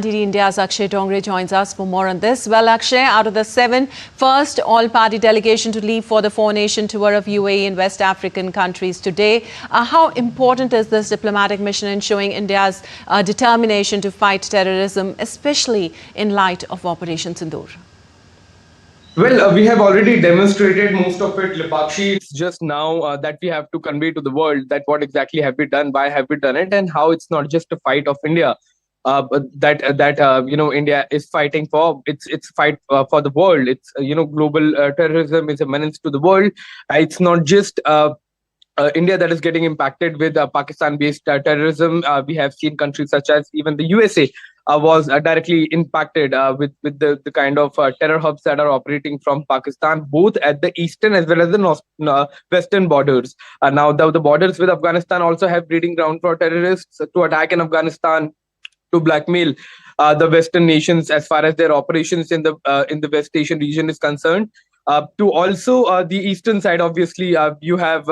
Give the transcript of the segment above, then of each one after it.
India's Akshay Dongre joins us for more on this. Well, Akshay, out of the first all-party delegation to leave for the four-nation tour of UAE and West African countries today, how important is this diplomatic mission in showing India's determination to fight terrorism, especially in light of Operation Sindoor? Well, we have already demonstrated most of it, Lipakshi. It's just now that we have to convey to the world that what exactly have we done, why have we done it, and how it's not just a fight of India. India is fighting for. It's fight for the world. It's global terrorism is a menace to the world. It's not just India that is getting impacted with Pakistan-based terrorism. We have seen countries such as even the USA was directly impacted with the kind of terror hubs that are operating from Pakistan, both at the eastern as well as the western borders. Now, the borders with Afghanistan also have breeding ground for terrorists to attack in Afghanistan, to blackmail the Western nations as far as their operations in the West Asian region is concerned. To also the eastern side, obviously, you have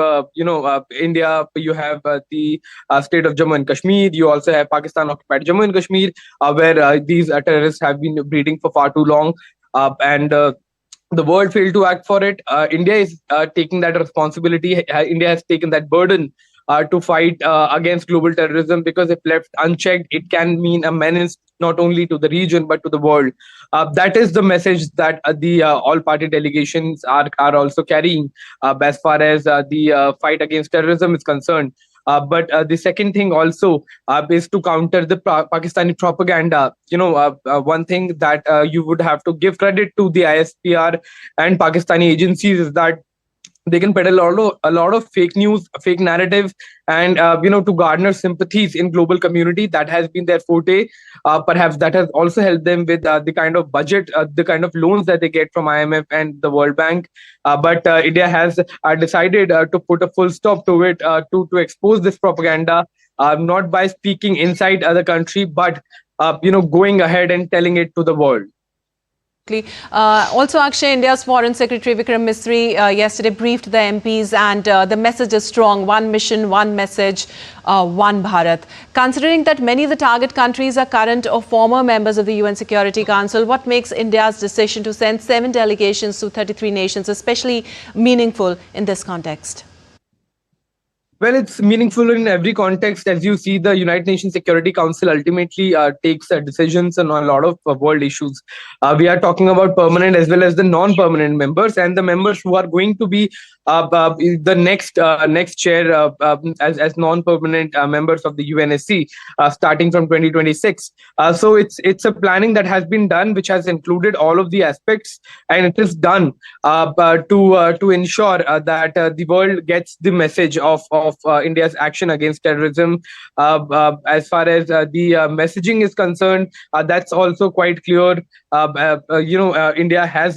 India, you have the state of Jammu and Kashmir. You also have Pakistan occupied Jammu and Kashmir, where these terrorists have been breeding for far too long, and the world failed to act for it. India is taking that responsibility. India has taken that burden to fight against global terrorism, because if left unchecked, it can mean a menace not only to the region but to the world. That is the message that the all-party delegations are also carrying as far as the fight against terrorism is concerned. But the second thing also is to counter the Pakistani propaganda. One thing that you would have to give credit to the ISPR and Pakistani agencies is that they can peddle a lot of fake news, fake narrative, and to garner sympathies in global community. That has been their forte. Perhaps that has also helped them with the kind of budget, the kind of loans that they get from IMF and the World Bank. But India has decided to put a full stop to it, to expose this propaganda, not by speaking inside the country, but going ahead and telling it to the world. Also, Akshay, India's Foreign Secretary Vikram Misri yesterday briefed the MPs, and the message is strong: one mission, one message, one Bharat. Considering that many of the target countries are current or former members of the UN Security Council, what makes India's decision to send 7 delegations to 33 nations especially meaningful in this context? Well, it's meaningful in every context. As you see, the United Nations Security Council ultimately takes decisions on a lot of world issues. We are talking about permanent as well as the non-permanent members, and the members who are going to be the next chair as non-permanent members of the UNSC starting from 2026. So it's a planning that has been done, which has included all of the aspects, and it is done to ensure that the world gets the message of India's action against terrorism. As far as the messaging is concerned, that's also quite clear. India has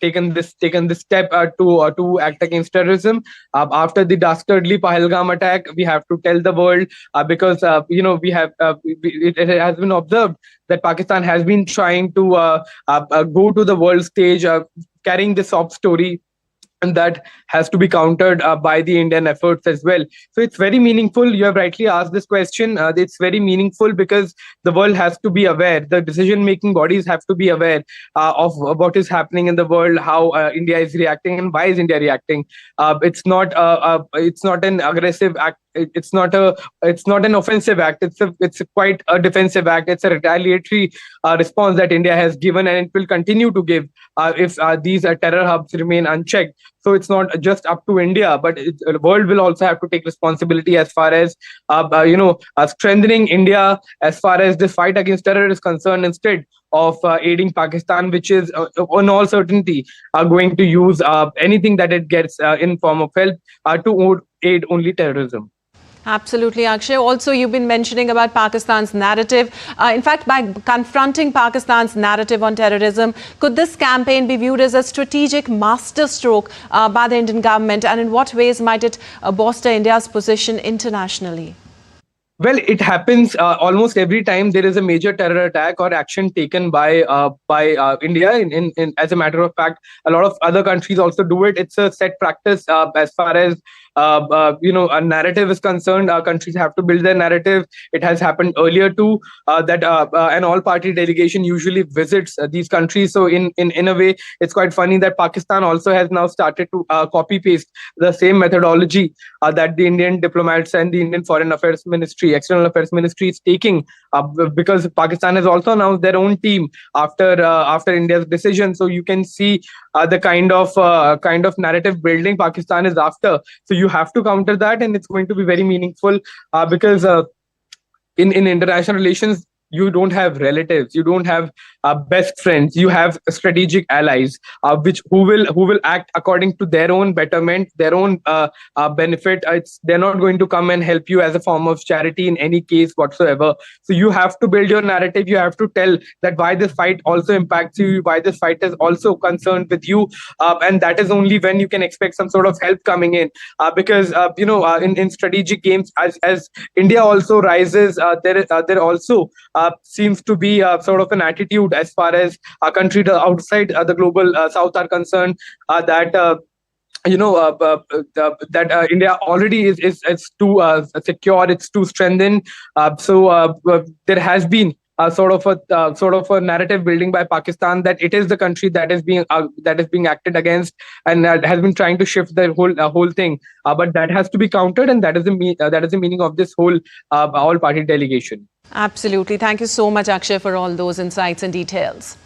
taken this step to act against terrorism. After the dastardly Pahalgam attack, we have to tell the world, because it has been observed that Pakistan has been trying to go to the world stage, carrying this sob story, and that has to be countered by the Indian efforts as well. So it's very meaningful. You have rightly asked this question. It's very meaningful because the world has to be aware. The decision-making bodies have to be aware of what is happening in the world, how India is reacting, and why is India reacting. It's not an aggressive act. It's not an offensive act. It's quite a defensive act. It's a retaliatory response that India has given, and it will continue to give if these terror hubs remain unchecked. So it's not just up to India, but the world will also have to take responsibility as far as strengthening India as far as this fight against terror is concerned, instead of aiding Pakistan, which is in all certainty going to use anything that it gets in form of help to aid only terrorism. Absolutely, Akshay. Also, you've been mentioning about Pakistan's narrative. In fact, by confronting Pakistan's narrative on terrorism, could this campaign be viewed as a strategic masterstroke by the Indian government? And in what ways might it bolster India's position internationally? Well, it happens almost every time there is a major terror attack or action taken by India. As a matter of fact, a lot of other countries also do it. It's a set practice as far as a narrative is concerned, countries have to build their narrative. It has happened earlier too, that an all-party delegation usually visits these countries. So in a way, it's quite funny that Pakistan also has now started to copy paste the same methodology that the Indian diplomats and the Indian Foreign Affairs Ministry, External Affairs Ministry is taking, because Pakistan has also announced their own team after India's decision. So you can see the kind of narrative building Pakistan is after. So you have to counter that, and it's going to be very meaningful, because in international relations, you don't have relatives, you don't have best friends, you have strategic allies, which who will act according to their own betterment, their own benefit. They're not going to come and help you as a form of charity in any case whatsoever. So you have to build your narrative. You have to tell that why this fight also impacts you, why this fight is also concerned with you, and that is only when you can expect some sort of help coming in, because in strategic games, as India also rises, there also seems to be sort of an attitude as far as our country outside the global south are concerned, that India already is too secure, it's too strengthened. There has been sort of a narrative building by Pakistan that it is the country that is being acted against, and has been trying to shift the whole thing. But that has to be countered, and that is the meaning of this whole all-party delegation. Absolutely. Thank you so much, Akshay, for all those insights and details.